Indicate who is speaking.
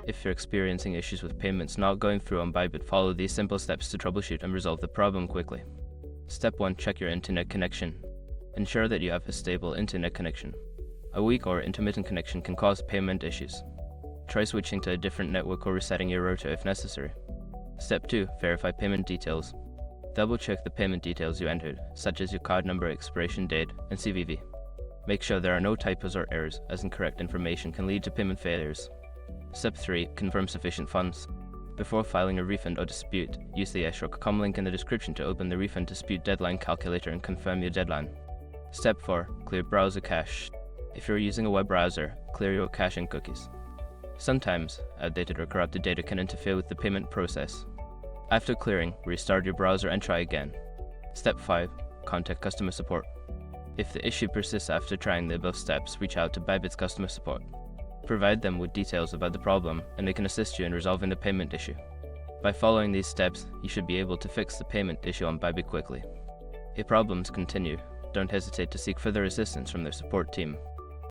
Speaker 1: If you're experiencing issues with payments not going through on Bybit, follow these simple steps to troubleshoot and resolve the problem quickly. Step 1. Check your internet connection. Ensure that you have a stable internet connection. A weak or intermittent connection can cause payment issues. Try switching to a different network or resetting your router if necessary. Step 2. Verify payment details. Double-check the payment details you entered, such as your card number, expiration date, and CVV. Make sure there are no typos or errors, as incorrect information can lead to payment failures. Step 3. Confirm sufficient funds. Before filing a refund or dispute, use the /com link in the description to open the refund dispute deadline calculator and confirm your deadline. Step 4. Clear browser cache. If you're using a web browser, clear your cache and cookies. Sometimes, outdated or corrupted data can interfere with the payment process. After clearing, restart your browser and try again. Step 5. Contact customer support. If the issue persists after trying the above steps, reach out to Bybit's customer support. Provide them with details about the problem, and they can assist you in resolving the payment issue. By following these steps, you should be able to fix the payment issue on Bybit quickly. If problems continue, don't hesitate to seek further assistance from their support team.